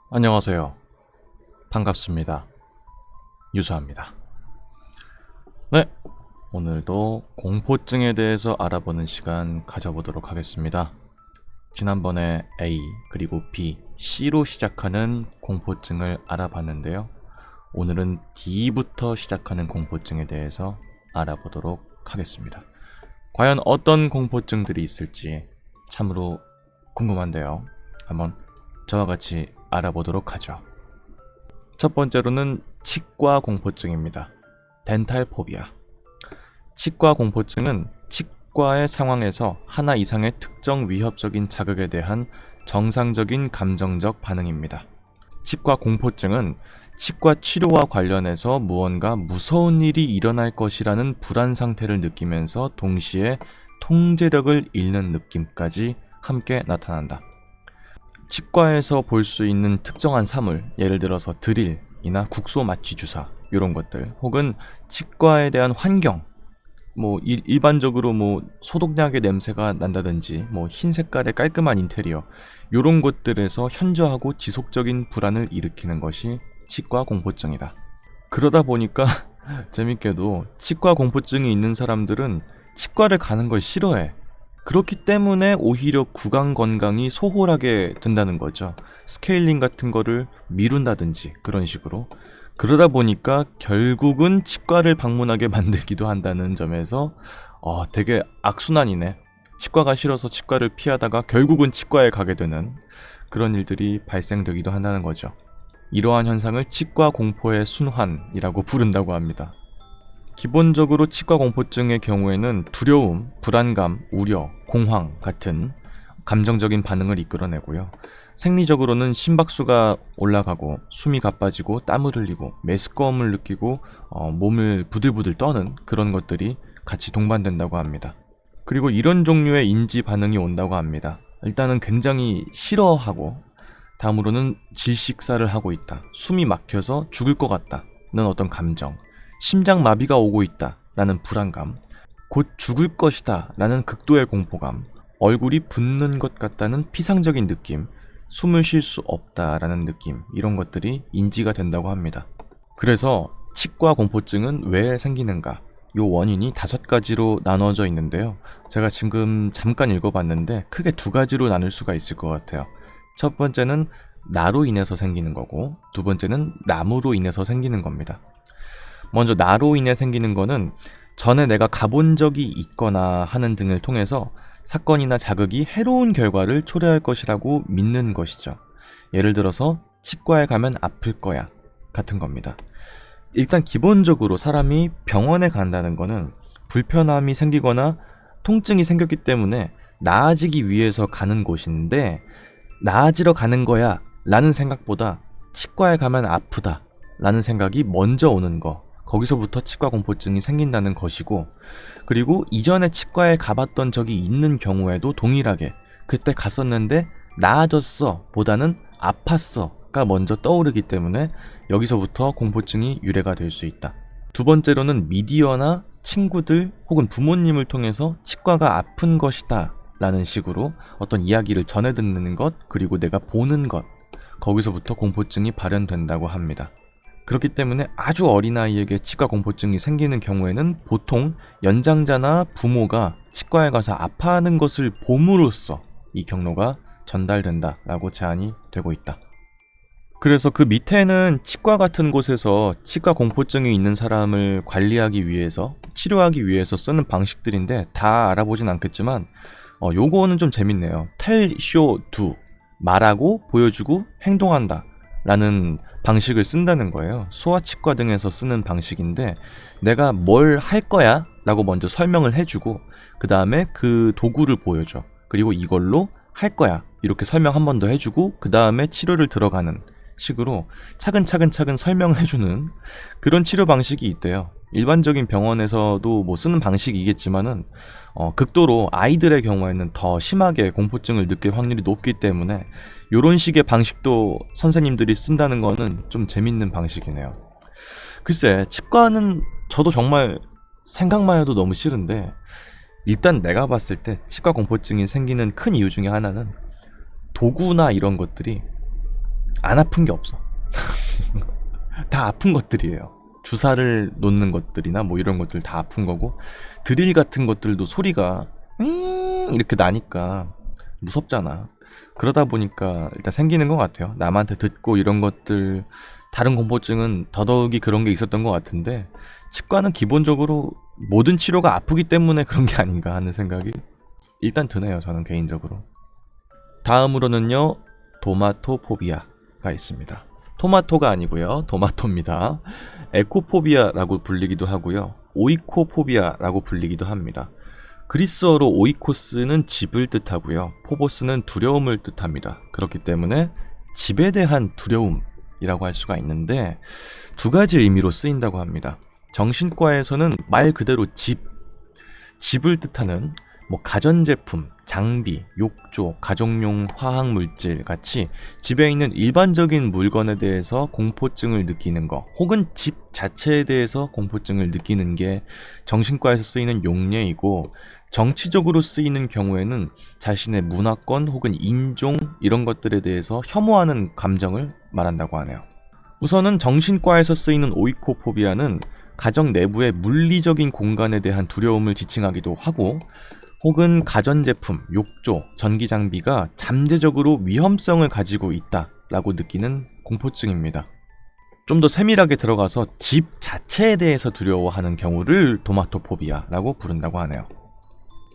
안녕하세요. 반갑습니다. 유수합니다. 네, 오늘도 공포증에 대해서 알아보는 시간 가져보도록 하겠습니다. 지난번에 A, 그리고 B, C로 시작하는 공포증을 알아봤는데요. 오늘은 D부터 시작하는 공포증에 대해서 알아보도록 하겠습니다. 과연 어떤 공포증들이 있을지 참으로 궁금한데요. 한번 저와 같이 알아보도록 하죠. 첫 번째로는 치과 공포증입니다. 덴탈 포비아. 치과 공포증은 치과의 상황에서 하나 이상의 특정 위협적인 자극에 대한 정상적인 감정적 반응입니다. 치과 공포증은 치과 치료와 관련해서 무언가 무서운 일이 일어날 것이라는 불안 상태를 느끼면서 동시에 통제력을 잃는 느낌까지 함께 나타난다. 치과에서 볼 수 있는 특정한 사물, 예를 들어서 드릴이나 국소 마취 주사 이런 것들, 혹은 치과에 대한 환경, 일반적으로 소독약의 냄새가 난다든지 흰 색깔의 깔끔한 인테리어 이런 것들에서 현저하고 지속적인 불안을 일으키는 것이 치과 공포증이다. 그러다 보니까 재밌게도 치과 공포증이 있는 사람들은 치과를 가는 걸 싫어해. 그렇기 때문에 오히려 구강 건강이 소홀하게 된다는 거죠. 스케일링 같은 거를 미룬다든지 그런 식으로. 그러다 보니까 결국은 치과를 방문하게 만들기도 한다는 점에서 되게 악순환이네. 치과가 싫어서 치과를 피하다가 결국은 치과에 가게 되는 그런 일들이 발생되기도 한다는 거죠. 이러한 현상을 치과 공포의 순환이라고 부른다고 합니다. 기본적으로 치과 공포증의 경우에는 두려움, 불안감, 우려, 공황 같은 감정적인 반응을 이끌어내고요. 생리적으로는 심박수가 올라가고 숨이 가빠지고 땀을 흘리고 메스꺼움을 느끼고 몸을 부들부들 떠는 그런 것들이 같이 동반된다고 합니다. 그리고 이런 종류의 인지 반응이 온다고 합니다. 일단은 굉장히 싫어하고, 다음으로는 질식사를 하고 있다, 숨이 막혀서 죽을 것 같다는 어떤 감정, 심장마비가 오고 있다 라는 불안감, 곧 죽을 것이다 라는 극도의 공포감, 얼굴이 붓는 것 같다는 피상적인 느낌, 숨을 쉴 수 없다 라는 느낌, 이런 것들이 인지가 된다고 합니다. 그래서 치과 공포증은 왜 생기는가? 요 원인이 5가지로 나눠져 있는데요. 제가 지금 잠깐 읽어봤는데 크게 2가지로 나눌 수가 있을 것 같아요. 첫 번째는 나로 인해서 생기는 거고, 두 번째는 남으로 인해서 생기는 겁니다. 먼저 나로 인해 생기는 거는 전에 내가 가본 적이 있거나 하는 등을 통해서 사건이나 자극이 해로운 결과를 초래할 것이라고 믿는 것이죠. 예를 들어서 치과에 가면 아플 거야 같은 겁니다. 일단 기본적으로 사람이 병원에 간다는 거는 불편함이 생기거나 통증이 생겼기 때문에 나아지기 위해서 가는 곳인데, 나아지러 가는 거야 라는 생각보다 치과에 가면 아프다 라는 생각이 먼저 오는 거, 거기서부터 치과 공포증이 생긴다는 것이고, 그리고 이전에 치과에 가봤던 적이 있는 경우에도 동일하게 그때 갔었는데 나아졌어 보다는 아팠어가 먼저 떠오르기 때문에 여기서부터 공포증이 유래가 될 수 있다. 두 번째로는 미디어나 친구들 혹은 부모님을 통해서 치과가 아픈 것이다 라는 식으로 어떤 이야기를 전해 듣는 것, 그리고 내가 보는 것, 거기서부터 공포증이 발현된다고 합니다. 그렇기 때문에 아주 어린아이에게 치과 공포증이 생기는 경우에는 보통 연장자나 부모가 치과에 가서 아파하는 것을 봄으로써 이 경로가 전달된다라고 제안이 되고 있다. 그래서 그 밑에는 치과 같은 곳에서 치과 공포증이 있는 사람을 관리하기 위해서, 치료하기 위해서 쓰는 방식들인데 다 알아보진 않겠지만 요거는 좀 재밌네요. Tell, show, do. 말하고 보여주고 행동한다 라는 방식을 쓴다는 거예요. 소아치과 등에서 쓰는 방식인데, 내가 뭘 할 거야 라고 먼저 설명을 해주고 그 다음에 그 도구를 보여줘. 그리고 이걸로 할 거야 이렇게 설명 한 번 더 해주고 그 다음에 치료를 들어가는 식으로 차근차근 설명을 해주는 그런 치료 방식이 있대요. 일반적인 병원에서도 쓰는 방식이겠지만은 극도로 아이들의 경우에는 더 심하게 공포증을 느낄 확률이 높기 때문에 이런 식의 방식도 선생님들이 쓴다는 거는 좀 재밌는 방식이네요. 글쎄, 치과는 저도 정말 생각만 해도 너무 싫은데, 일단 내가 봤을 때 치과 공포증이 생기는 큰 이유 중에 하나는 도구나 이런 것들이 안 아픈 게 없어. 다 아픈 것들이에요. 주사를 놓는 것들이나 뭐 이런 것들 다 아픈 거고, 드릴 같은 것들도 소리가 이렇게 나니까 무섭잖아. 그러다 보니까 일단 생기는 것 같아요. 남한테 듣고 이런 것들, 다른 공포증은 더더욱이 그런 게 있었던 것 같은데, 치과는 기본적으로 모든 치료가 아프기 때문에 그런 게 아닌가 하는 생각이 일단 드네요, 저는 개인적으로. 다음으로는요, 도마토포비아가 있습니다. 토마토가 아니고요, 도마토입니다. 에코포비아라고 불리기도 하고요, 오이코포비아라고 불리기도 합니다. 그리스어로 오이코스는 집을 뜻하고요, 포보스는 두려움을 뜻합니다. 그렇기 때문에 집에 대한 두려움이라고 할 수가 있는데, 두 가지 의미로 쓰인다고 합니다. 정신과에서는 말 그대로 집을 뜻하는 뭐 가전제품, 장비, 욕조, 가정용 화학물질 같이 집에 있는 일반적인 물건에 대해서 공포증을 느끼는 거, 혹은 집 자체에 대해서 공포증을 느끼는 게 정신과에서 쓰이는 용례이고, 정치적으로 쓰이는 경우에는 자신의 문화권 혹은 인종 이런 것들에 대해서 혐오하는 감정을 말한다고 하네요. 우선은 정신과에서 쓰이는 오이코포비아는 가정 내부의 물리적인 공간에 대한 두려움을 지칭하기도 하고, 혹은 가전제품, 욕조, 전기장비가 잠재적으로 위험성을 가지고 있다라고 느끼는 공포증입니다. 좀 더 세밀하게 들어가서 집 자체에 대해서 두려워하는 경우를 도마토포비아라고 부른다고 하네요.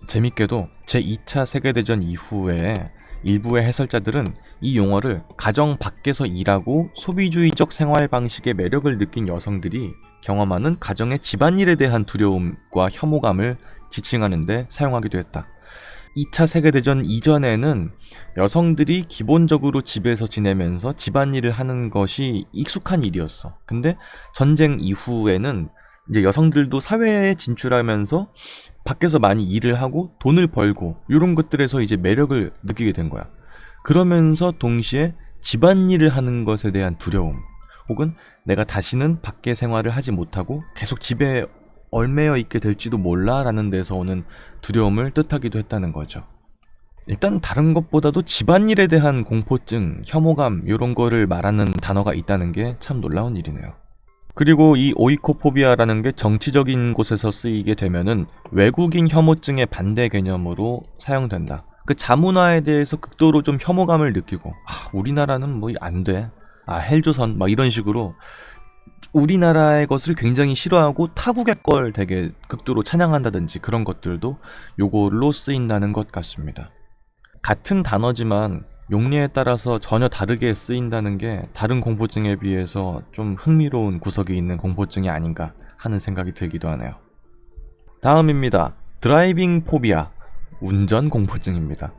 재밌게도 제2차 세계대전 이후에 일부의 해설자들은 이 용어를 가정 밖에서 일하고 소비주의적 생활 방식의 매력을 느낀 여성들이 경험하는 가정의 집안일에 대한 두려움과 혐오감을 지칭하는데 사용하기도 했다. 2차 세계대전 이전에는 여성들이 기본적으로 집에서 지내면서 집안일을 하는 것이 익숙한 일이었어. 근데 전쟁 이후에는 이제 여성들도 사회에 진출하면서 밖에서 많이 일을 하고 돈을 벌고 이런 것들에서 이제 매력을 느끼게 된 거야. 그러면서 동시에 집안일을 하는 것에 대한 두려움, 혹은 내가 다시는 밖에 생활을 하지 못하고 계속 집에 얽매여 있게 될지도 몰라라는 데서 오는 두려움을 뜻하기도 했다는 거죠. 일단 다른 것보다도 집안일에 대한 공포증, 혐오감 이런 거를 말하는 단어가 있다는 게 참 놀라운 일이네요. 그리고 이 오이코포비아라는 게 정치적인 곳에서 쓰이게 되면은 외국인 혐오증의 반대 개념으로 사용된다. 그 자문화에 대해서 극도로 좀 혐오감을 느끼고, 우리나라는 뭐 안 돼. 헬조선 막 이런 식으로 우리나라의 것을 굉장히 싫어하고 타국의 걸 되게 극도로 찬양한다든지 그런 것들도 요걸로 쓰인다는 것 같습니다. 같은 단어지만 용례에 따라서 전혀 다르게 쓰인다는 게 다른 공포증에 비해서 좀 흥미로운 구석이 있는 공포증이 아닌가 하는 생각이 들기도 하네요. 다음입니다. 드라이빙 포비아, 운전 공포증입니다.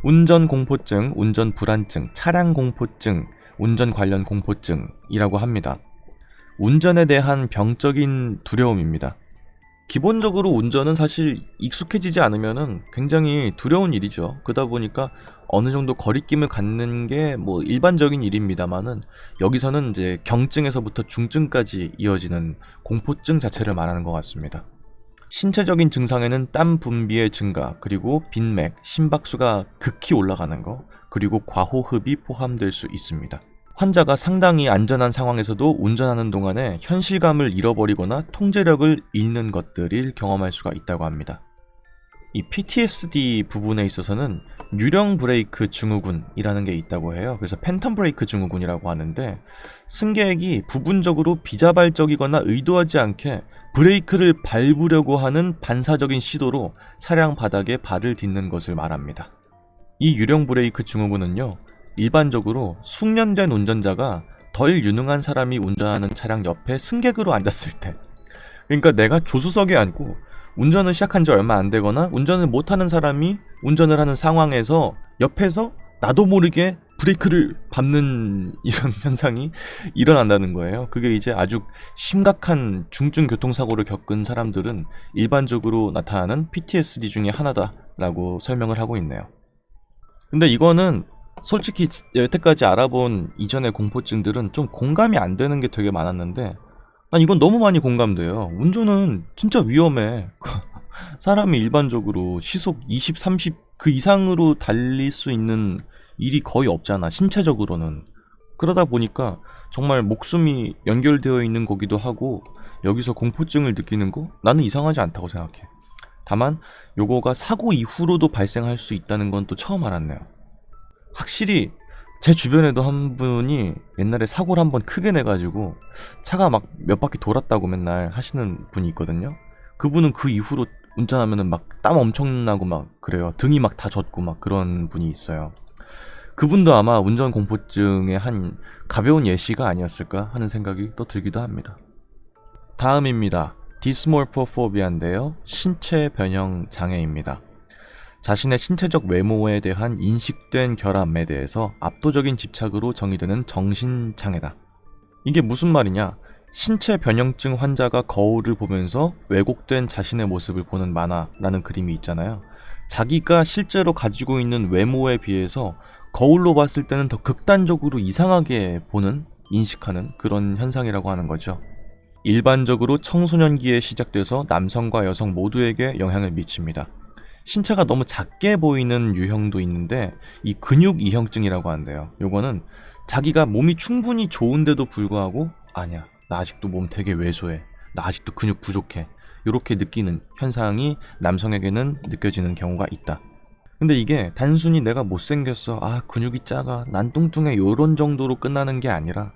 운전 공포증, 운전 불안증, 차량 공포증, 운전 관련 공포증이라고 합니다. 운전에 대한 병적인 두려움입니다. 기본적으로 운전은 사실 익숙해지지 않으면은 굉장히 두려운 일이죠. 그러다 보니까 어느 정도 거리낌을 갖는 게 뭐 일반적인 일입니다만은, 여기서는 이제 경증에서부터 중증까지 이어지는 공포증 자체를 말하는 것 같습니다. 신체적인 증상에는 땀 분비의 증가, 그리고 빈맥, 심박수가 극히 올라가는 거, 그리고 과호흡이 포함될 수 있습니다. 환자가 상당히 안전한 상황에서도 운전하는 동안에 현실감을 잃어버리거나 통제력을 잃는 것들을 경험할 수가 있다고 합니다. 이 PTSD 부분에 있어서는 유령 브레이크 증후군이라는 게 있다고 해요. 그래서 팬텀 브레이크 증후군이라고 하는데, 승객이 부분적으로 비자발적이거나 의도하지 않게 브레이크를 밟으려고 하는 반사적인 시도로 차량 바닥에 발을 딛는 것을 말합니다. 이 유령 브레이크 증후군은요, 일반적으로 숙련된 운전자가 덜 유능한 사람이 운전하는 차량 옆에 승객으로 앉았을 때, 그러니까 내가 조수석에 앉고 운전을 시작한 지 얼마 안 되거나 운전을 못하는 사람이 운전을 하는 상황에서 옆에서 나도 모르게 브레이크를 밟는 이런 현상이 일어난다는 거예요. 그게 이제 아주 심각한 중증 교통사고를 겪은 사람들은 일반적으로 나타나는 PTSD 중에 하나다라고 설명을 하고 있네요. 근데 이거는 솔직히 여태까지 알아본 이전의 공포증들은 좀 공감이 안 되는 게 되게 많았는데, 이건 너무 많이 공감돼요. 운전은 진짜 위험해. 사람이 일반적으로 시속 20, 30 그 이상으로 달릴 수 있는 일이 거의 없잖아, 신체적으로는. 그러다 보니까 정말 목숨이 연결되어 있는 거기도 하고 여기서 공포증을 느끼는 거 나는 이상하지 않다고 생각해. 다만 요거가 사고 이후로도 발생할 수 있다는 건 또 처음 알았네요. 확실히 제 주변에도 한 분이 옛날에 사고를 한번 크게 내가지고 차가 막 몇 바퀴 돌았다고 맨날 하시는 분이 있거든요. 그분은 그 이후로 운전하면은 막 땀 엄청나고 막 그래요. 등이 막 다 젖고 막 그런 분이 있어요. 그분도 아마 운전 공포증의 한 가벼운 예시가 아니었을까 하는 생각이 또 들기도 합니다. 다음입니다. 디스몰포포비아인데요. 신체 변형 장애입니다. 자신의 신체적 외모에 대한 인식된 결함에 대해서 압도적인 집착으로 정의되는 정신장애다. 이게 무슨 말이냐? 신체 변형증 환자가 거울을 보면서 왜곡된 자신의 모습을 보는 만화라는 그림이 있잖아요. 자기가 실제로 가지고 있는 외모에 비해서 거울로 봤을 때는 더 극단적으로 이상하게 보는, 인식하는 그런 현상이라고 하는 거죠. 일반적으로 청소년기에 시작돼서 남성과 여성 모두에게 영향을 미칩니다. 신체가 너무 작게 보이는 유형도 있는데 이 근육 이형증이라고 한대요. 요거는 자기가 몸이 충분히 좋은데도 불구하고 아니야, 나 아직도 몸 되게 왜소해, 나 아직도 근육 부족해, 이렇게 느끼는 현상이 남성에게는 느껴지는 경우가 있다. 근데 이게 단순히 내가 못생겼어, 아 근육이 작아, 난 뚱뚱해, 요런 정도로 끝나는 게 아니라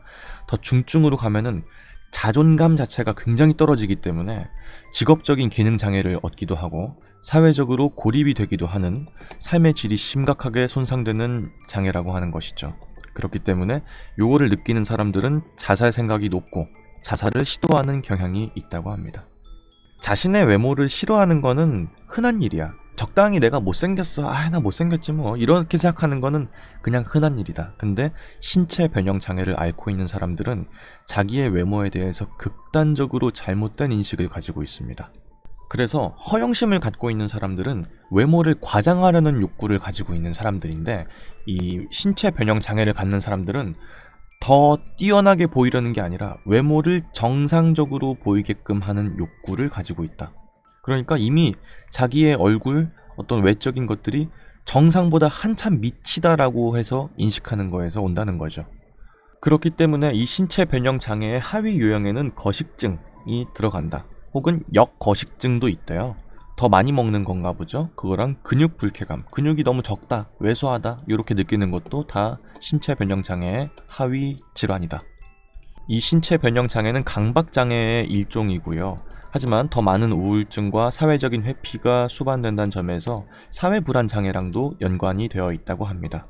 더 중증으로 가면은 자존감 자체가 굉장히 떨어지기 때문에 직업적인 기능 장애를 얻기도 하고 사회적으로 고립이 되기도 하는, 삶의 질이 심각하게 손상되는 장애라고 하는 것이죠. 그렇기 때문에 요거를 느끼는 사람들은 자살 생각이 높고 자살을 시도하는 경향이 있다고 합니다. 자신의 외모를 싫어하는 거는 흔한 일이야. 적당히 내가 못생겼어, 아 나 못생겼지 뭐, 이렇게 생각하는 거는 그냥 흔한 일이다. 근데 신체 변형 장애를 앓고 있는 사람들은 자기의 외모에 대해서 극단적으로 잘못된 인식을 가지고 있습니다. 그래서 허영심을 갖고 있는 사람들은 외모를 과장하려는 욕구를 가지고 있는 사람들인데, 이 신체 변형 장애를 갖는 사람들은 더 뛰어나게 보이려는 게 아니라 외모를 정상적으로 보이게끔 하는 욕구를 가지고 있다. 그러니까 이미 자기의 얼굴, 어떤 외적인 것들이 정상보다 한참 밑이다라고 해서 인식하는 거에서 온다는 거죠. 그렇기 때문에 이 신체 변형 장애의 하위 요형에는 거식증이 들어간다. 혹은 역거식증도 있대요. 더 많이 먹는 건가 보죠. 그거랑 근육 불쾌감, 근육이 너무 적다, 왜소하다 이렇게 느끼는 것도 다 신체 변형 장애의 하위 질환이다. 이 신체 변형 장애는 강박 장애의 일종이고요. 하지만 더 많은 우울증과 사회적인 회피가 수반된다는 점에서 사회 불안 장애랑도 연관이 되어 있다고 합니다.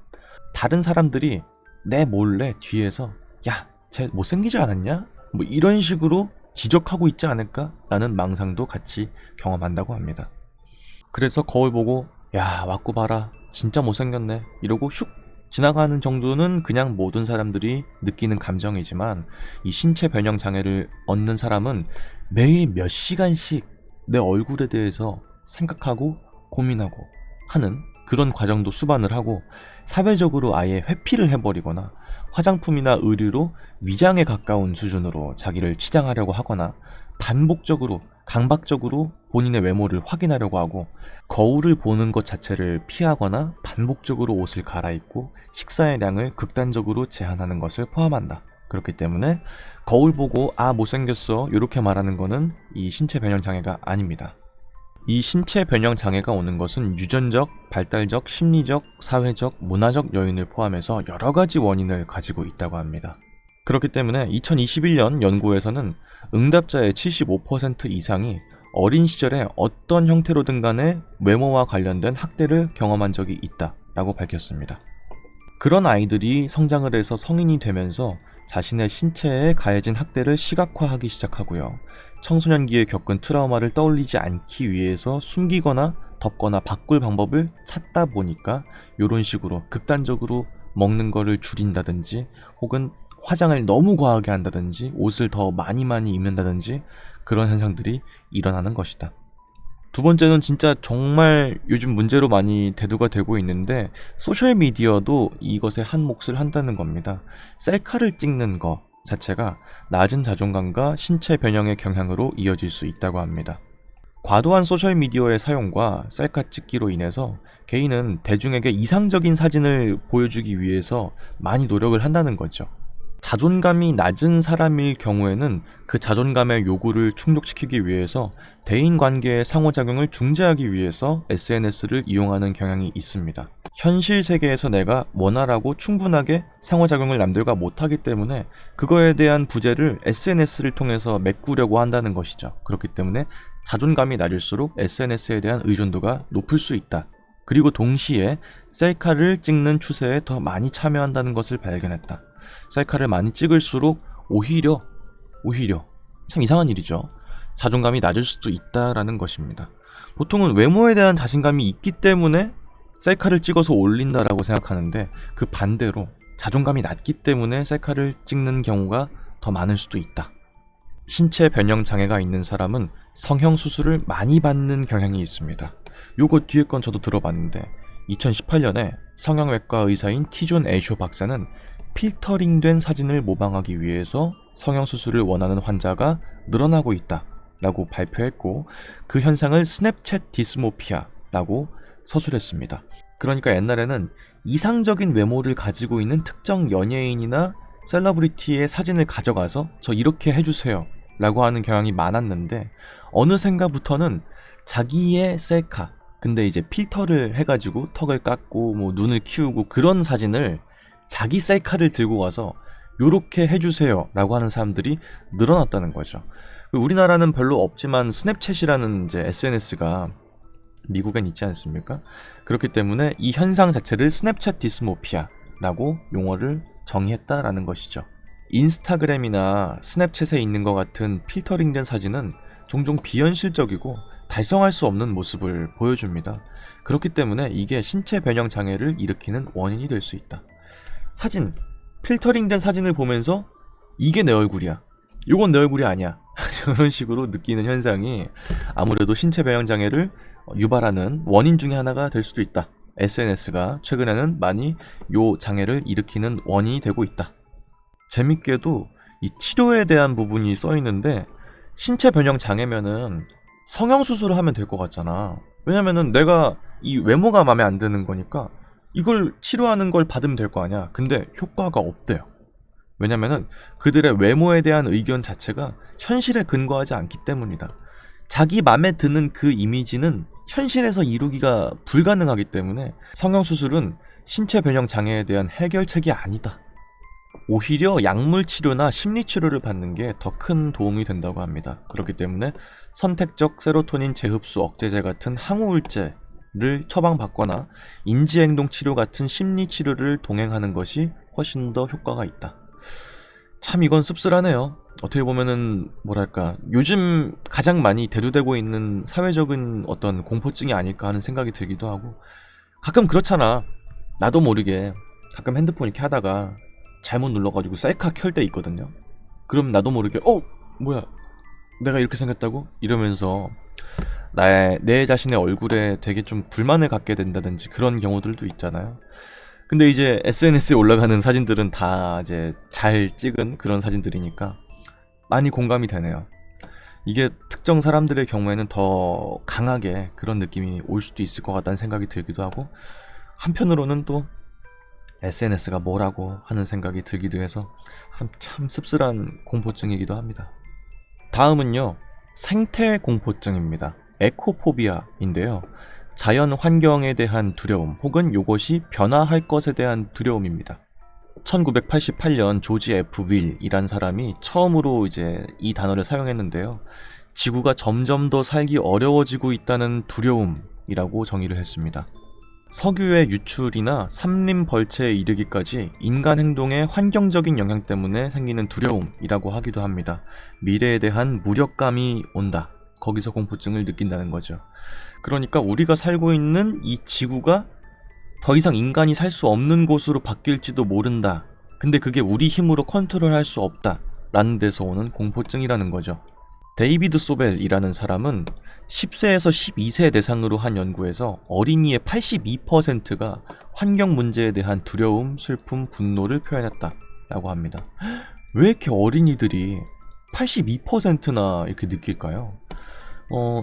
다른 사람들이 내 몰래 뒤에서 야, 쟤 못생기지 않았냐? 뭐 이런 식으로 지적하고 있지 않을까? 라는 망상도 같이 경험한다고 합니다. 그래서 거울 보고 야, 왔고 봐라, 진짜 못생겼네 이러고 슉 지나가는 정도는 그냥 모든 사람들이 느끼는 감정이지만, 이 신체 변형 장애를 얻는 사람은 매일 몇 시간씩 내 얼굴에 대해서 생각하고 고민하고 하는 그런 과정도 수반을 하고, 사회적으로 아예 회피를 해버리거나 화장품이나 의류로 위장에 가까운 수준으로 자기를 치장하려고 하거나 반복적으로 강박적으로 본인의 외모를 확인하려고 하고, 거울을 보는 것 자체를 피하거나 반복적으로 옷을 갈아입고 식사의 량을 극단적으로 제한하는 것을 포함한다. 그렇기 때문에 거울 보고 아 못생겼어 이렇게 말하는 거는 이 신체 변형 장애가 아닙니다. 이 신체 변형 장애가 오는 것은 유전적, 발달적, 심리적, 사회적, 문화적 요인을 포함해서 여러 가지 원인을 가지고 있다고 합니다. 그렇기 때문에 2021년 연구에서는 응답자의 75% 이상이 어린 시절에 어떤 형태로든 간에 외모와 관련된 학대를 경험한 적이 있다라고 밝혔습니다. 그런 아이들이 성장을 해서 성인이 되면서 자신의 신체에 가해진 학대를 시각화하기 시작하고요. 청소년기에 겪은 트라우마를 떠올리지 않기 위해서 숨기거나 덮거나 바꿀 방법을 찾다 보니까 이런 식으로 극단적으로 먹는 거를 줄인다든지, 혹은 화장을 너무 과하게 한다든지, 옷을 더 많이 입는다든지 그런 현상들이 일어나는 것이다. 두 번째는 진짜 정말 요즘 문제로 많이 대두가 되고 있는데, 소셜미디어도 이것에 한 몫을 한다는 겁니다. 셀카를 찍는 거 자체가 낮은 자존감과 신체 변형의 경향으로 이어질 수 있다고 합니다. 과도한 소셜미디어의 사용과 셀카 찍기로 인해서 개인은 대중에게 이상적인 사진을 보여주기 위해서 많이 노력을 한다는 거죠. 자존감이 낮은 사람일 경우에는 그 자존감의 요구를 충족시키기 위해서 대인관계의 상호작용을 중재하기 위해서 SNS를 이용하는 경향이 있습니다. 현실 세계에서 내가 원활하고 충분하게 상호작용을 남들과 못하기 때문에 그거에 대한 부재를 SNS를 통해서 메꾸려고 한다는 것이죠. 그렇기 때문에 자존감이 낮을수록 SNS에 대한 의존도가 높을 수 있다. 그리고 동시에 셀카를 찍는 추세에 더 많이 참여한다는 것을 발견했다. 셀카를 많이 찍을수록 오히려 참 이상한 일이죠. 자존감이 낮을 수도 있다라는 것입니다. 보통은 외모에 대한 자신감이 있기 때문에 셀카를 찍어서 올린다라고 생각하는데 그 반대로 자존감이 낮기 때문에 셀카를 찍는 경우가 더 많을 수도 있다. 신체 변형 장애가 있는 사람은 성형 수술을 많이 받는 경향이 있습니다. 요거 뒤에 건 저도 들어봤는데 2018년에 성형외과 의사인 티존 애쇼 박사는 필터링된 사진을 모방하기 위해서 성형수술을 원하는 환자가 늘어나고 있다 라고 발표했고 그 현상을 스냅챗 디스모피아 라고 서술했습니다. 그러니까 옛날에는 이상적인 외모를 가지고 있는 특정 연예인이나 셀러브리티의 사진을 가져가서 저 이렇게 해주세요 라고 하는 경향이 많았는데 어느샌가부터는 자기의 셀카 근데 이제 필터를 해가지고 턱을 깎고 뭐 눈을 키우고 그런 사진을 자기 셀카를 들고 와서 요렇게 해주세요 라고 하는 사람들이 늘어났다는 거죠. 우리나라는 별로 없지만 스냅챗이라는 이제 SNS가 미국엔 있지 않습니까? 그렇기 때문에 이 현상 자체를 스냅챗 디스모피아라고 용어를 정의했다라는 것이죠. 인스타그램이나 스냅챗에 있는 것 같은 필터링된 사진은 종종 비현실적이고 달성할 수 없는 모습을 보여줍니다. 그렇기 때문에 이게 신체 변형 장애를 일으키는 원인이 될 수 있다. 사진, 필터링된 사진을 보면서 이게 내 얼굴이야. 요건 내 얼굴이 아니야. 이런 식으로 느끼는 현상이 아무래도 신체 변형 장애를 유발하는 원인 중에 하나가 될 수도 있다. SNS가 최근에는 많이 요 장애를 일으키는 원인이 되고 있다. 재밌게도 이 치료에 대한 부분이 써 있는데 신체 변형 장애면은 성형 수술을 하면 될 것 같잖아. 왜냐면은 내가 이 외모가 마음에 안 드는 거니까 이걸 치료하는 걸 받으면 될 거 아니야. 근데 효과가 없대요. 왜냐면은 그들의 외모에 대한 의견 자체가 현실에 근거하지 않기 때문이다. 자기 맘에 드는 그 이미지는 현실에서 이루기가 불가능하기 때문에 성형수술은 신체 변형 장애에 대한 해결책이 아니다. 오히려 약물 치료나 심리 치료를 받는 게 더 큰 도움이 된다고 합니다. 그렇기 때문에 선택적 세로토닌 재흡수 억제제 같은 항우울제를 처방받거나 인지행동 치료 같은 심리 치료를 동행하는 것이 훨씬 더 효과가 있다. 참 이건 씁쓸하네요. 어떻게 보면은 뭐랄까 요즘 가장 많이 대두되고 있는 사회적인 어떤 공포증이 아닐까 하는 생각이 들기도 하고 가끔 그렇잖아. 나도 모르게 가끔 핸드폰 이렇게 하다가 잘못 눌러가지고 셀카 켤 때 있거든요. 그럼 나도 모르게 뭐야 내가 이렇게 생겼다고? 이러면서 내 자신의 얼굴에 되게 좀 불만을 갖게 된다든지 그런 경우들도 있잖아요. 근데 이제 SNS에 올라가는 사진들은 다 이제 잘 찍은 그런 사진들이니까 많이 공감이 되네요. 이게 특정 사람들의 경우에는 더 강하게 그런 느낌이 올 수도 있을 것 같다는 생각이 들기도 하고 한편으로는 또 SNS가 뭐라고 하는 생각이 들기도 해서 참 씁쓸한 공포증이기도 합니다. 다음은요, 생태 공포증입니다. 에코포비아인데요. 자연 환경에 대한 두려움 혹은 요것이 변화할 것에 대한 두려움입니다. 1988년 조지 F 윌이란 사람이 처음으로 이제 이 단어를 사용했는데요. 지구가 점점 더 살기 어려워지고 있다는 두려움이라고 정의를 했습니다. 석유의 유출이나 산림 벌채에 이르기까지 인간 행동의 환경적인 영향 때문에 생기는 두려움이라고 하기도 합니다. 미래에 대한 무력감이 온다. 거기서 공포증을 느낀다는 거죠. 그러니까 우리가 살고 있는 이 지구가 더 이상 인간이 살 수 없는 곳으로 바뀔지도 모른다. 근데 그게 우리 힘으로 컨트롤할 수 없다. 라는 데서 오는 공포증이라는 거죠. 데이비드 소벨이라는 사람은 10세에서 12세 대상으로 한 연구에서 어린이의 82%가 환경 문제에 대한 두려움, 슬픔, 분노를 표현했다라고 합니다. 왜 이렇게 어린이들이 82%나 이렇게 느낄까요?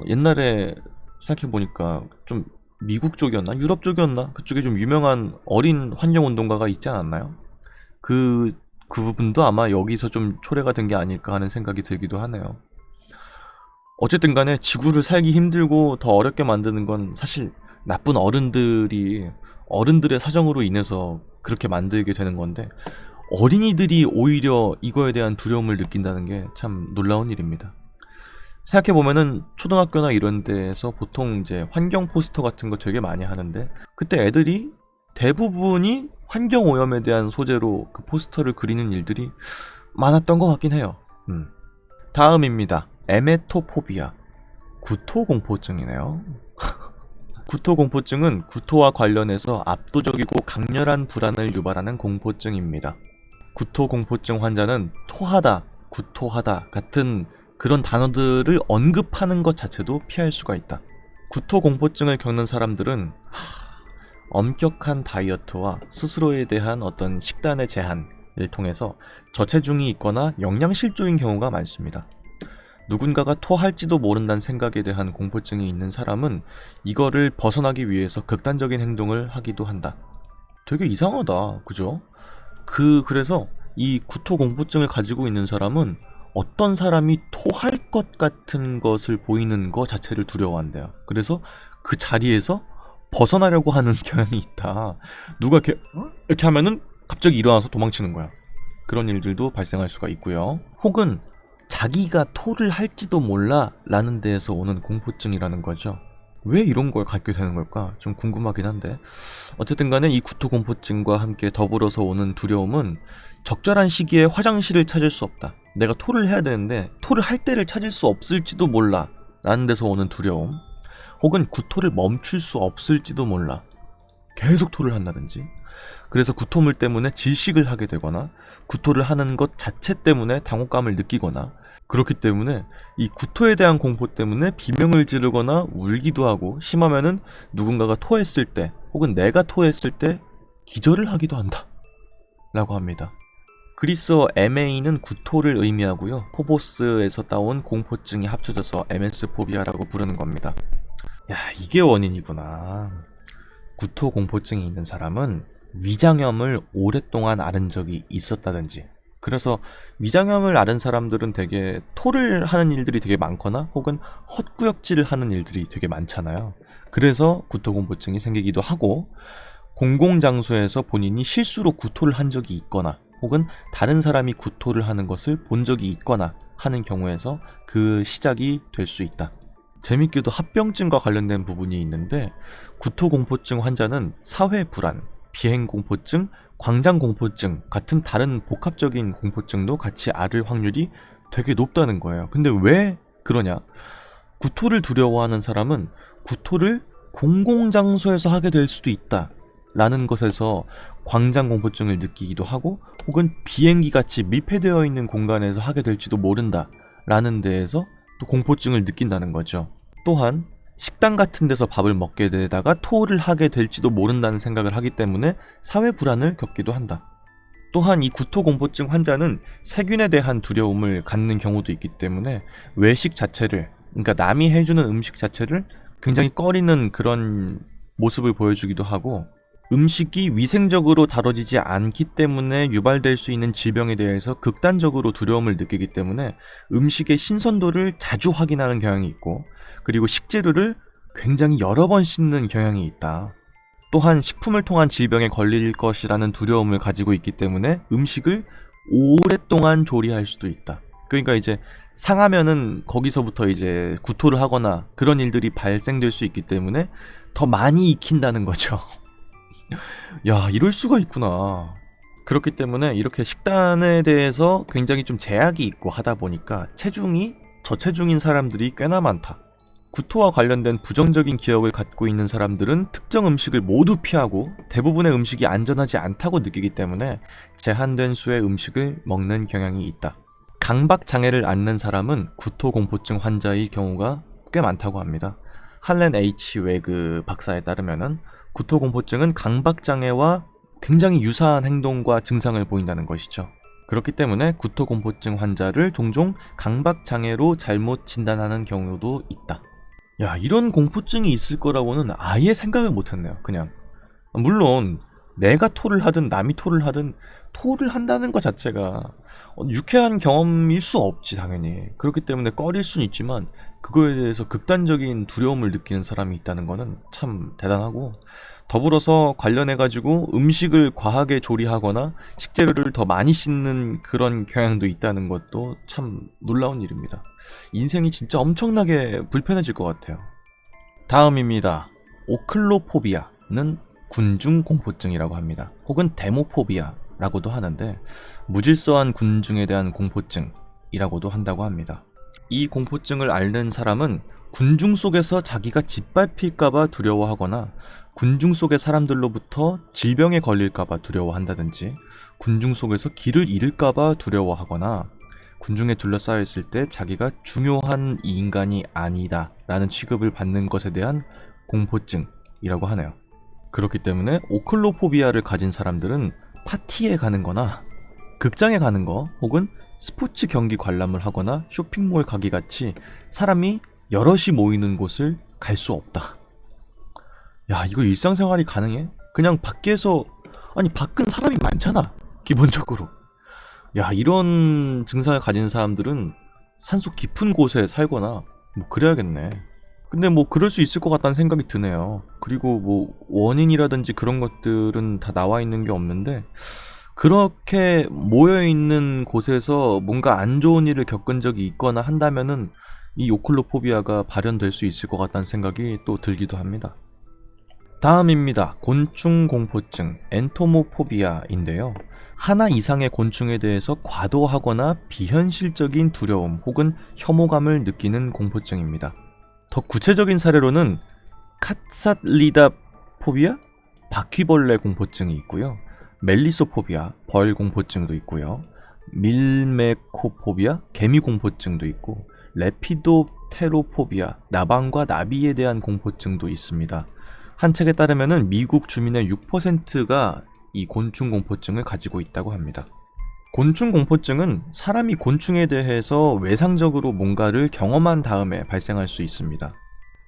옛날에 생각해보니까 좀 미국 쪽이었나? 유럽 쪽이었나? 그쪽에 좀 유명한 어린 환경운동가가 있지 않았나요? 그분도 아마 여기서 좀 초래가 된 게 아닐까 하는 생각이 들기도 하네요. 어쨌든 간에 지구를 살기 힘들고 더 어렵게 만드는 건 사실 나쁜 어른들이 어른들의 사정으로 인해서 그렇게 만들게 되는 건데 어린이들이 오히려 이거에 대한 두려움을 느낀다는 게 참 놀라운 일입니다. 생각해보면은 초등학교나 이런 데에서 보통 이제 환경 포스터 같은 거 되게 많이 하는데 그때 애들이 대부분이 환경 오염에 대한 소재로 그 포스터를 그리는 일들이 많았던 것 같긴 해요. 다음입니다. 에메토포비아. 구토공포증이네요. 구토공포증은 구토와 관련해서 압도적이고 강렬한 불안을 유발하는 공포증입니다. 구토공포증 환자는 토하다, 구토하다 같은 그런 단어들을 언급하는 것 자체도 피할 수가 있다. 구토공포증을 겪는 사람들은 엄격한 다이어트와 스스로에 대한 어떤 식단의 제한을 통해서 저체중이 있거나 영양실조인 경우가 많습니다. 누군가가 토할지도 모른다는 생각에 대한 공포증이 있는 사람은 이거를 벗어나기 위해서 극단적인 행동을 하기도 한다. 되게 이상하다. 그죠? 그래서 이 구토공포증을 가지고 있는 사람은 어떤 사람이 토할 것 같은 것을 보이는 것 자체를 두려워한대요. 그래서 그 자리에서 벗어나려고 하는 경향이 있다. 누가 이렇게 하면은 갑자기 일어나서 도망치는 거야. 그런 일들도 발생할 수가 있고요. 혹은 자기가 토를 할지도 몰라 라는 데에서 오는 공포증이라는 거죠. 왜 이런 걸 갖게 되는 걸까? 좀 궁금하긴 한데 어쨌든 간에 이 구토공포증과 함께 더불어서 오는 두려움은 적절한 시기에 화장실을 찾을 수 없다. 내가 토를 해야 되는데 토를 할 때를 찾을 수 없을지도 몰라 라는 데서 오는 두려움, 혹은 구토를 멈출 수 없을지도 몰라 계속 토를 한다든지, 그래서 구토물 때문에 질식을 하게 되거나 구토를 하는 것 자체 때문에 당혹감을 느끼거나, 그렇기 때문에 이 구토에 대한 공포 때문에 비명을 지르거나 울기도 하고, 심하면은 누군가가 토했을 때 혹은 내가 토했을 때 기절을 하기도 한다 라고 합니다. 그리스어 MA는 구토를 의미하고요, 포보스에서 따온 공포증이 합쳐져서 MS포비아라고 부르는 겁니다. 야, 이게 원인이구나. 구토 공포증이 있는 사람은 위장염을 오랫동안 앓은 적이 있었다든지, 그래서 위장염을 앓은 사람들은 되게 토를 하는 일들이 되게 많거나 혹은 헛구역질을 하는 일들이 되게 많잖아요. 그래서 구토공포증이 생기기도 하고, 공공장소에서 본인이 실수로 구토를 한 적이 있거나 혹은 다른 사람이 구토를 하는 것을 본 적이 있거나 하는 경우에서 그 시작이 될 수 있다. 재밌게도 합병증과 관련된 부분이 있는데, 구토공포증 환자는 사회불안, 비행공포증, 광장공포증 같은 다른 복합적인 공포증도 같이 앓을 확률이 되게 높다는 거예요. 근데 왜 그러냐? 구토를 두려워하는 사람은 구토를 공공장소에서 하게 될 수도 있다 라는 것에서 광장공포증을 느끼기도 하고, 혹은 비행기같이 밀폐되어 있는 공간에서 하게 될지도 모른다 라는 데에서 또 공포증을 느낀다는 거죠. 또한 식당 같은 데서 밥을 먹게 되다가 토를 하게 될지도 모른다는 생각을 하기 때문에 사회 불안을 겪기도 한다. 또한 이 구토공포증 환자는 세균에 대한 두려움을 갖는 경우도 있기 때문에 외식 자체를, 그러니까 남이 해주는 음식 자체를 굉장히 꺼리는 그런 모습을 보여주기도 하고, 음식이 위생적으로 다뤄지지 않기 때문에 유발될 수 있는 질병에 대해서 극단적으로 두려움을 느끼기 때문에 음식의 신선도를 자주 확인하는 경향이 있고, 그리고 식재료를 굉장히 여러 번 씻는 경향이 있다. 또한 식품을 통한 질병에 걸릴 것이라는 두려움을 가지고 있기 때문에 음식을 오랫동안 조리할 수도 있다. 그러니까 이제 상하면은 거기서부터 이제 구토를 하거나 그런 일들이 발생될 수 있기 때문에 더 많이 익힌다는 거죠. 야, 이럴 수가 있구나. 그렇기 때문에 이렇게 식단에 대해서 굉장히 좀 제약이 있고 하다 보니까 체중이 저체중인 사람들이 꽤나 많다. 구토와 관련된 부정적인 기억을 갖고 있는 사람들은 특정 음식을 모두 피하고 대부분의 음식이 안전하지 않다고 느끼기 때문에 제한된 수의 음식을 먹는 경향이 있다. 강박장애를 앓는 사람은 구토공포증 환자의 경우가 꽤 많다고 합니다. 할렌 H. 웨그 박사에 따르면은 구토공포증은 강박장애와 굉장히 유사한 행동과 증상을 보인다는 것이죠. 그렇기 때문에 구토공포증 환자를 종종 강박장애로 잘못 진단하는 경우도 있다. 야, 이런 공포증이 있을 거라고는 아예 생각을 못했네요. 그냥 물론 내가 토를 하든 남이 토를 하든 토를 한다는 것 자체가 유쾌한 경험일 수 없지, 당연히. 그렇기 때문에 꺼릴 수는 있지만 그거에 대해서 극단적인 두려움을 느끼는 사람이 있다는 거는 참 대단하고, 더불어서 관련해가지고 음식을 과하게 조리하거나 식재료를 더 많이 씻는 그런 경향도 있다는 것도 참 놀라운 일입니다. 인생이 진짜 엄청나게 불편해질 것 같아요. 다음입니다. 오클로포비아는 군중공포증이라고 합니다. 혹은 데모포비아라고도 하는데, 무질서한 군중에 대한 공포증이라고도 한다고 합니다. 이 공포증을 앓는 사람은 군중 속에서 자기가 짓밟힐까봐 두려워하거나 군중 속의 사람들로부터 질병에 걸릴까봐 두려워한다든지, 군중 속에서 길을 잃을까봐 두려워하거나, 군중에 둘러싸여 있을 때 자기가 중요한 인간이 아니다 라는 취급을 받는 것에 대한 공포증이라고 하네요. 그렇기 때문에 오클로포비아를 가진 사람들은 파티에 가는 거나 극장에 가는 거, 혹은 스포츠 경기 관람을 하거나 쇼핑몰 가기 같이 사람이 여럿이 모이는 곳을 갈 수 없다. 야, 이거 일상생활이 가능해? 그냥 밖에서, 아니 밖은 사람이 많잖아, 기본적으로. 야, 이런 증상을 가진 사람들은 산속 깊은 곳에 살거나 뭐 그래야겠네. 근데 뭐 그럴 수 있을 것 같다는 생각이 드네요. 그리고 뭐 원인이라든지 그런 것들은 다 나와 있는 게 없는데, 그렇게 모여있는 곳에서 뭔가 안 좋은 일을 겪은 적이 있거나 한다면은 이 오클로포비아가 발현될 수 있을 것 같다는 생각이 또 들기도 합니다. 다음입니다. 곤충공포증, 엔토모포비아인데요. 하나 이상의 곤충에 대해서 과도하거나 비현실적인 두려움 혹은 혐오감을 느끼는 공포증입니다. 더 구체적인 사례로는 카살리다 포비아, 바퀴벌레 공포증이 있고요. 멜리소포비아, 벌 공포증도 있고요. 밀메코포비아, 개미 공포증도 있고, 레피도테로포비아, 나방과 나비에 대한 공포증도 있습니다. 한 책에 따르면 미국 주민의 6%가 이 곤충 공포증을 가지고 있다고 합니다. 곤충 공포증은 사람이 곤충에 대해서 외상적으로 뭔가를 경험한 다음에 발생할 수 있습니다.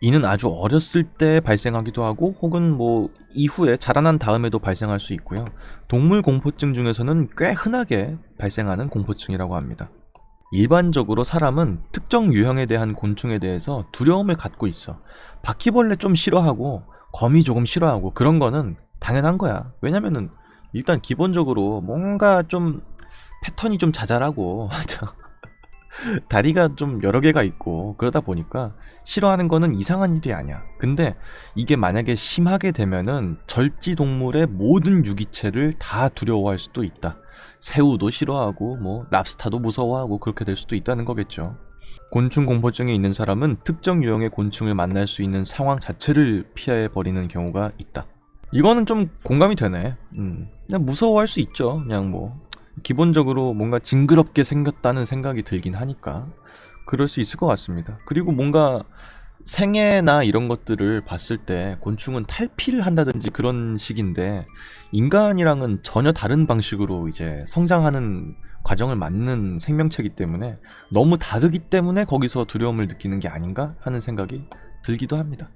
이는 아주 어렸을 때 발생하기도 하고, 혹은 뭐 이후에 자라난 다음에도 발생할 수 있고요. 동물 공포증 중에서는 꽤 흔하게 발생하는 공포증이라고 합니다. 일반적으로 사람은 특정 유형에 대한 곤충에 대해서 두려움을 갖고 있어. 바퀴벌레 좀 싫어하고 거미 조금 싫어하고 그런 거는 당연한 거야. 왜냐면은 일단 기본적으로 뭔가 좀 패턴이 좀 자잘하고 다리가 좀 여러 개가 있고 그러다 보니까 싫어하는 거는 이상한 일이 아니야. 근데 이게 만약에 심하게 되면은 절지 동물의 모든 유기체를 다 두려워할 수도 있다. 새우도 싫어하고 뭐 랍스타도 무서워하고 그렇게 될 수도 있다는 거겠죠. 곤충 공포증이 있는 사람은 특정 유형의 곤충을 만날 수 있는 상황 자체를 피해 버리는 경우가 있다. 이거는 좀 공감이 되네. 그냥 무서워할 수 있죠. 그냥 뭐 기본적으로 뭔가 징그럽게 생겼다는 생각이 들긴 하니까 그럴 수 있을 것 같습니다. 그리고 뭔가 생애나 이런 것들을 봤을 때 곤충은 탈피를 한다든지 그런 식인데, 인간이랑은 전혀 다른 방식으로 이제 성장하는 과정을 맞는 생명체이기 때문에 너무 다르기 때문에 거기서 두려움을 느끼는 게 아닌가 하는 생각이 들기도 합니다.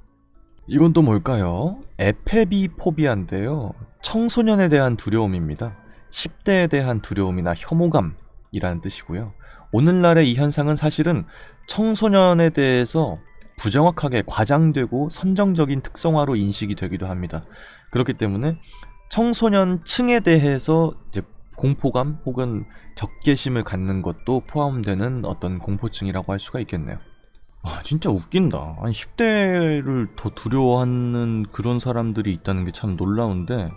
이건 또 뭘까요? 에페비포비아인데요. 청소년에 대한 두려움입니다. 10대에 대한 두려움이나 혐오감이라는 뜻이고요. 오늘날의 이 현상은 사실은 청소년에 대해서 부정확하게 과장되고 선정적인 특성화로 인식이 되기도 합니다. 그렇기 때문에 청소년층에 대해서 이제 공포감 혹은 적개심을 갖는 것도 포함되는 어떤 공포증이라고 할 수가 있겠네요. 아, 진짜 웃긴다. 아니 10대를 더 두려워하는 그런 사람들이 있다는 게 참 놀라운데,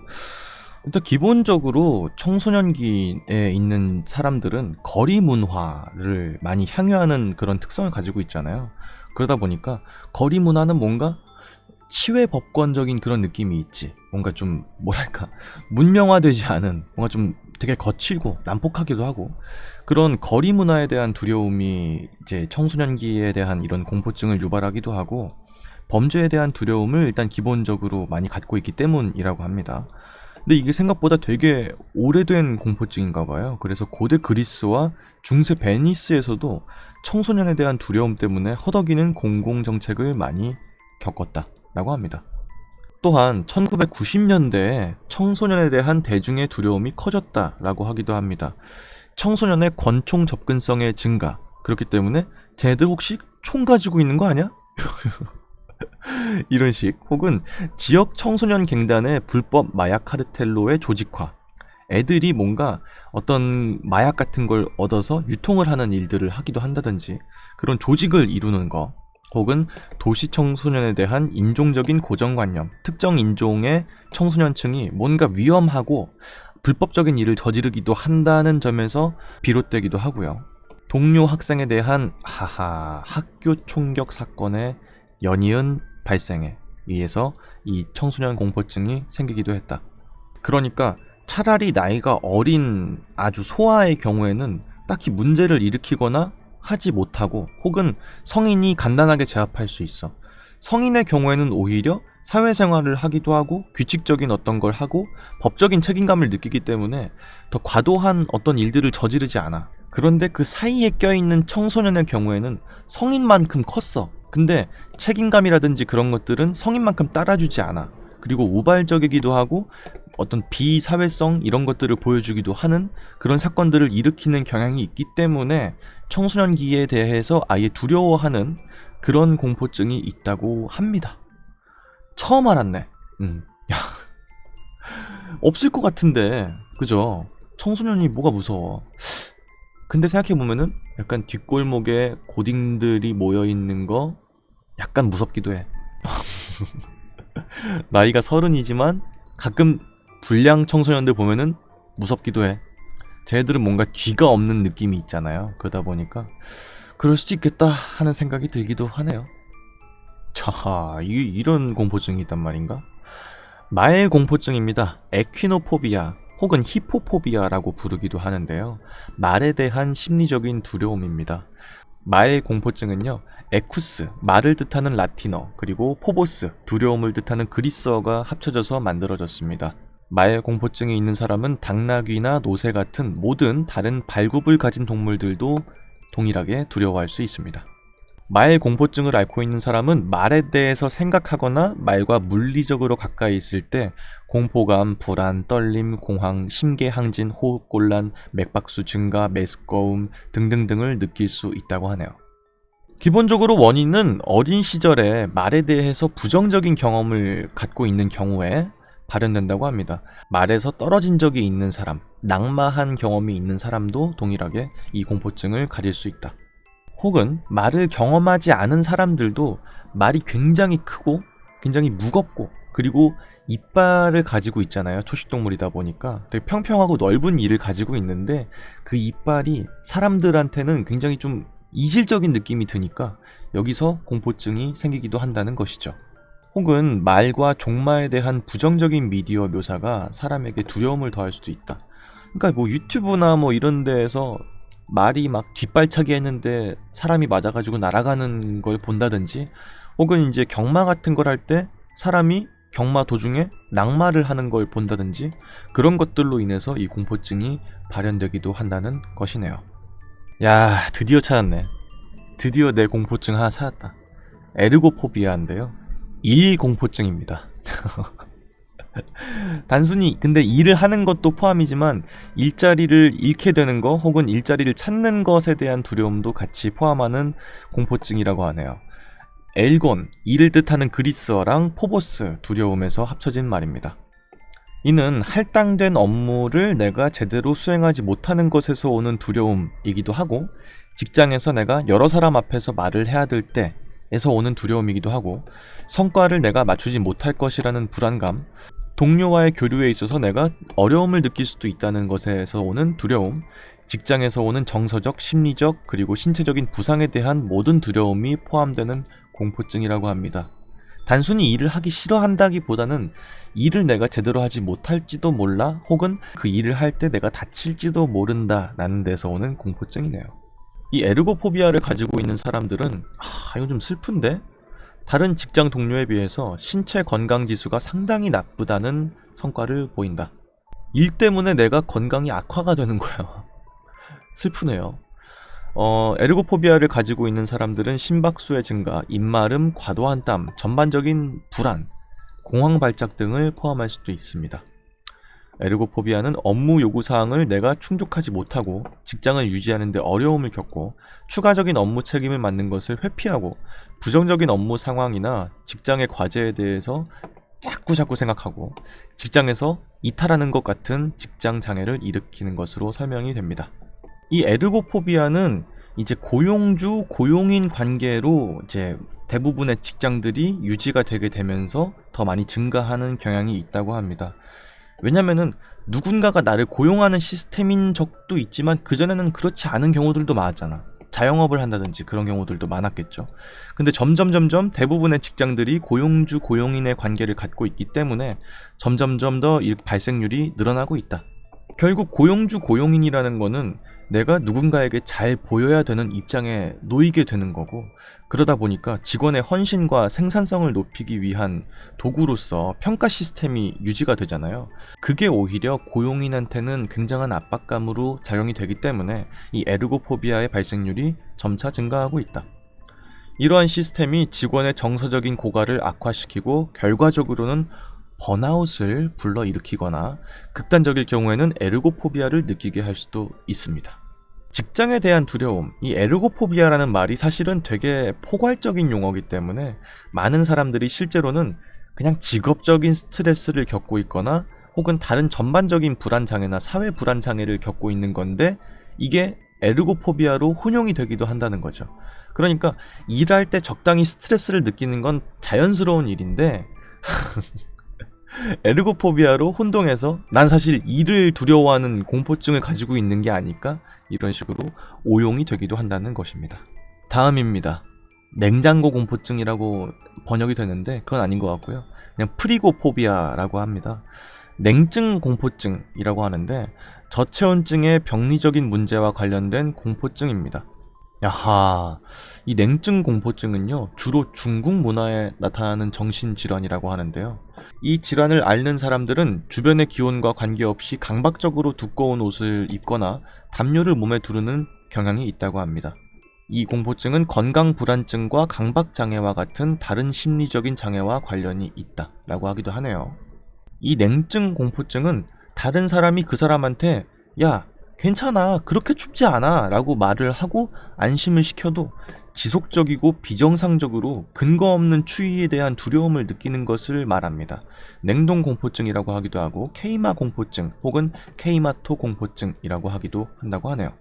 일단 기본적으로 청소년기에 있는 사람들은 거리 문화를 많이 향유하는 그런 특성을 가지고 있잖아요. 그러다 보니까 거리 문화는 뭔가 치외법권적인 그런 느낌이 있지. 뭔가 좀 뭐랄까 문명화되지 않은, 뭔가 좀 되게 거칠고 난폭하기도 하고, 그런 거리 문화에 대한 두려움이 이제 청소년기에 대한 이런 공포증을 유발하기도 하고, 범죄에 대한 두려움을 일단 기본적으로 많이 갖고 있기 때문이라고 합니다. 근데 이게 생각보다 되게 오래된 공포증인가 봐요. 그래서 고대 그리스와 중세 베니스에서도 청소년에 대한 두려움 때문에 허덕이는 공공정책을 많이 겪었다라고 합니다. 또한 1990년대에 청소년에 대한 대중의 두려움이 커졌다라고 하기도 합니다. 청소년의 권총 접근성의 증가, 그렇기 때문에 쟤들 혹시 총 가지고 있는 거 아니야? 이런 식, 혹은 지역 청소년 갱단의 불법 마약 카르텔로의 조직화, 애들이 뭔가 어떤 마약 같은 걸 얻어서 유통을 하는 일들을 하기도 한다든지 그런 조직을 이루는 거, 혹은 도시 청소년에 대한 인종적인 고정관념, 특정 인종의 청소년층이 뭔가 위험하고 불법적인 일을 저지르기도 한다는 점에서 비롯되기도 하고요. 동료 학생에 대한 학교 총격 사건의 연이은 발생에 의해서 이 청소년 공포증이 생기기도 했다. 그러니까 차라리 나이가 어린 아주 소아의 경우에는 딱히 문제를 일으키거나 하지 못하고, 혹은 성인이 간단하게 제압할 수 있어. 성인의 경우에는 오히려 사회생활을 하기도 하고 규칙적인 어떤 걸 하고 법적인 책임감을 느끼기 때문에 더 과도한 어떤 일들을 저지르지 않아. 그런데 그 사이에 껴있는 청소년의 경우에는 성인만큼 컸어. 근데 책임감이라든지 그런 것들은 성인만큼 따라주지 않아. 그리고 우발적이기도 하고 어떤 비사회성 이런 것들을 보여주기도 하는 그런 사건들을 일으키는 경향이 있기 때문에 청소년기에 대해서 아예 두려워하는 그런 공포증이 있다고 합니다. 처음 알았네. 야, 없을 것 같은데, 그죠? 청소년이 뭐가 무서워. 근데 생각해보면은 약간 뒷골목에 고딩들이 모여있는 거 약간 무섭기도 해. 나이가 30이지만 가끔 불량 청소년들 보면은 무섭기도 해. 쟤들은 뭔가 뒤가 없는 느낌이 있잖아요. 그러다 보니까 그럴 수도 있겠다 하는 생각이 들기도 하네요. 자, 이런 공포증이 있단 말인가? 말 공포증입니다. 에퀴노포비아 혹은 히포포비아라고 부르기도 하는데요. 말에 대한 심리적인 두려움입니다. 말 공포증은요, 에쿠스, 말을 뜻하는 라틴어, 그리고 포보스, 두려움을 뜻하는 그리스어가 합쳐져서 만들어졌습니다. 말 공포증이 있는 사람은 당나귀나 노새 같은 모든 다른 발굽을 가진 동물들도 동일하게 두려워할 수 있습니다. 말 공포증을 앓고 있는 사람은 말에 대해서 생각하거나 말과 물리적으로 가까이 있을 때 공포감, 불안, 떨림, 공황, 심계항진, 호흡곤란, 맥박수 증가, 메스꺼움 등등등을 느낄 수 있다고 하네요. 기본적으로 원인은 어린 시절에 말에 대해서 부정적인 경험을 갖고 있는 경우에 발현된다고 합니다. 말에서 떨어진 적이 있는 사람, 낙마한 경험이 있는 사람도 동일하게 이 공포증을 가질 수 있다. 혹은 말을 경험하지 않은 사람들도 말이 굉장히 크고 굉장히 무겁고 그리고 이빨을 가지고 있잖아요. 초식동물이다 보니까 되게 평평하고 넓은 이를 가지고 있는데 그 이빨이 사람들한테는 굉장히 좀 이질적인 느낌이 드니까 여기서 공포증이 생기기도 한다는 것이죠. 혹은 말과 종마에 대한 부정적인 미디어 묘사가 사람에게 두려움을 더할 수도 있다. 그러니까 뭐 유튜브나 뭐 이런 데에서 말이 막 뒷발차기 했는데 사람이 맞아가지고 날아가는 걸 본다든지, 혹은 이제 경마 같은 걸 할 때 사람이 경마 도중에 낙마를 하는 걸 본다든지, 그런 것들로 인해서 이 공포증이 발현되기도 한다는 것이네요. 야, 드디어 찾았네. 드디어 내 공포증 하나 찾았다. 에르고포비아인데요. 일 공포증입니다. 단순히 근데 일을 하는 것도 포함이지만 일자리를 잃게 되는 거 혹은 일자리를 찾는 것에 대한 두려움도 같이 포함하는 공포증이라고 하네요. 엘곤, 이를 뜻하는 그리스어랑 포보스, 두려움에서 합쳐진 말입니다. 이는 할당된 업무를 내가 제대로 수행하지 못하는 것에서 오는 두려움이기도 하고, 직장에서 내가 여러 사람 앞에서 말을 해야 될 때에서 오는 두려움이기도 하고, 성과를 내가 맞추지 못할 것이라는 불안감, 동료와의 교류에 있어서 내가 어려움을 느낄 수도 있다는 것에서 오는 두려움, 직장에서 오는 정서적, 심리적, 그리고 신체적인 부상에 대한 모든 두려움이 포함되는 공포증이라고 합니다. 단순히 일을 하기 싫어한다기보다는 일을 내가 제대로 하지 못할지도 몰라, 혹은 그 일을 할 때 내가 다칠지도 모른다 라는 데서 오는 공포증이네요. 이 에르고포비아를 가지고 있는 사람들은 이건 좀 슬픈데? 다른 직장 동료에 비해서 신체 건강 지수가 상당히 나쁘다는 성과를 보인다. 일 때문에 내가 건강이 악화가 되는 거야. 슬프네요. 에르고포비아를 가지고 있는 사람들은 심박수의 증가, 입마름, 과도한 땀, 전반적인 불안, 공황 발작 등을 포함할 수도 있습니다. 에르고포비아는 업무 요구사항을 내가 충족하지 못하고 직장을 유지하는 데 어려움을 겪고 추가적인 업무 책임을 맡는 것을 회피하고 부정적인 업무 상황이나 직장의 과제에 대해서 자꾸 생각하고 직장에서 이탈하는 것 같은 직장 장애를 일으키는 것으로 설명이 됩니다. 이 에르고포비아는 이제 고용주 고용인 관계로 이제 대부분의 직장들이 유지가 되게 되면서 더 많이 증가하는 경향이 있다고 합니다. 왜냐면은 누군가가 나를 고용하는 시스템인 적도 있지만 그전에는 그렇지 않은 경우들도 많았잖아. 자영업을 한다든지 그런 경우들도 많았겠죠. 근데 점점 대부분의 직장들이 고용주 고용인의 관계를 갖고 있기 때문에 점점 더 이 발생률이 늘어나고 있다. 결국 고용주 고용인이라는 거는 내가 누군가에게 잘 보여야 되는 입장에 놓이게 되는 거고, 그러다 보니까 직원의 헌신과 생산성을 높이기 위한 도구로서 평가 시스템이 유지가 되잖아요. 그게 오히려 고용인한테는 굉장한 압박감으로 작용이 되기 때문에 이 에르고포비아의 발생률이 점차 증가하고 있다. 이러한 시스템이 직원의 정서적인 고갈을 악화시키고 결과적으로는 번아웃을 불러일으키거나 극단적일 경우에는 에르고포비아를 느끼게 할 수도 있습니다. 직장에 대한 두려움, 이 에르고포비아라는 말이 사실은 되게 포괄적인 용어이기 때문에 많은 사람들이 실제로는 그냥 직업적인 스트레스를 겪고 있거나 혹은 다른 전반적인 불안장애나 사회 불안장애를 겪고 있는 건데 이게 에르고포비아로 혼용이 되기도 한다는 거죠. 그러니까 일할 때 적당히 스트레스를 느끼는 건 자연스러운 일인데 에르고포비아로 혼동해서 난 사실 일을 두려워하는 공포증을 가지고 있는 게 아닐까? 이런 식으로 오용이 되기도 한다는 것입니다. 다음입니다. 냉장고 공포증이라고 번역이 되는데 그건 아닌 것 같고요. 그냥 프리고포비아라고 합니다. 냉증 공포증이라고 하는데 저체온증의 병리적인 문제와 관련된 공포증입니다. 야하, 이 냉증 공포증은요, 주로 중국 문화에 나타나는 정신질환이라고 하는데요. 이 질환을 앓는 사람들은 주변의 기온과 관계없이 강박적으로 두꺼운 옷을 입거나 담요를 몸에 두르는 경향이 있다고 합니다. 이 공포증은 건강불안증과 강박장애와 같은 다른 심리적인 장애와 관련이 있다라고 하기도 하네요. 이 냉증 공포증은 다른 사람이 그 사람한테 야, 괜찮아, 그렇게 춥지 않아 라고 말을 하고 안심을 시켜도 지속적이고 비정상적으로 근거 없는 추위에 대한 두려움을 느끼는 것을 말합니다. 냉동 공포증이라고 하기도 하고 케이마 공포증 혹은 케이마토 공포증이라고 하기도 한다고 하네요.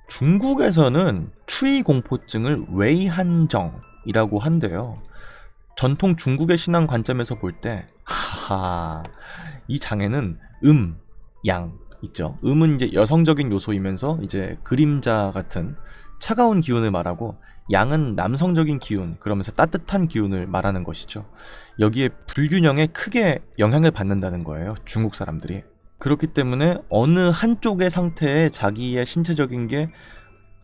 중국에서는 추위 공포증을 웨이한정이라고 한대요. 전통 중국의 신앙 관점에서 볼 때 하하, 이 장애는 양 있죠. 음은 이제 여성적인 요소이면서 이제 그림자 같은 차가운 기운을 말하고 양은 남성적인 기운, 그러면서 따뜻한 기운을 말하는 것이죠. 여기에 불균형에 크게 영향을 받는다는 거예요, 중국 사람들이. 그렇기 때문에 어느 한쪽의 상태에 자기의 신체적인 게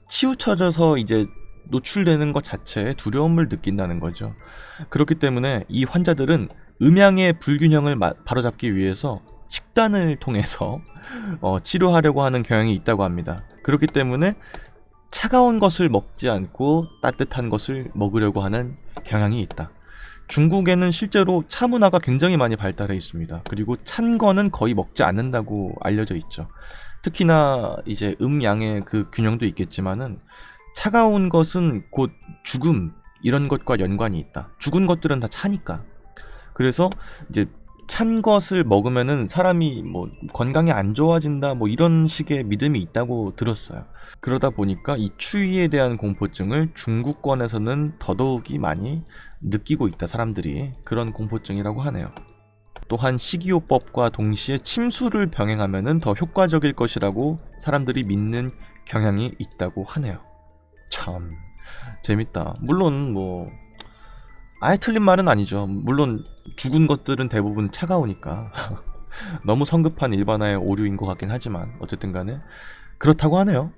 치우쳐져서 이제 노출되는 것 자체에 두려움을 느낀다는 거죠. 그렇기 때문에 이 환자들은 음양의 불균형을 바로잡기 위해서 식단을 통해서 치료하려고 하는 경향이 있다고 합니다. 그렇기 때문에 차가운 것을 먹지 않고 따뜻한 것을 먹으려고 하는 경향이 있다. 중국에는 실제로 차 문화가 굉장히 많이 발달해 있습니다. 그리고 찬 거는 거의 먹지 않는다고 알려져 있죠. 특히나 이제 양의 그 균형도 있겠지만은 차가운 것은 곧 죽음 이런 것과 연관이 있다. 죽은 것들은 다 차니까. 그래서 이제 찬 것을 먹으면은 사람이 뭐 건강이 안 좋아진다 뭐 이런 식의 믿음이 있다고 들었어요. 그러다 보니까 이 추위에 대한 공포증을 중국권에서는 더더욱이 많이 느끼고 있다, 사람들이. 그런 공포증이라고 하네요. 또한 식이요법과 동시에 침수를 병행하면은 더 효과적일 것이라고 사람들이 믿는 경향이 있다고 하네요. 참 재밌다. 물론 뭐 아예 틀린 말은 아니죠. 물론 죽은 것들은 대부분 차가우니까 너무 성급한 일반화의 오류인 것 같긴 하지만 어쨌든 간에 그렇다고 하네요.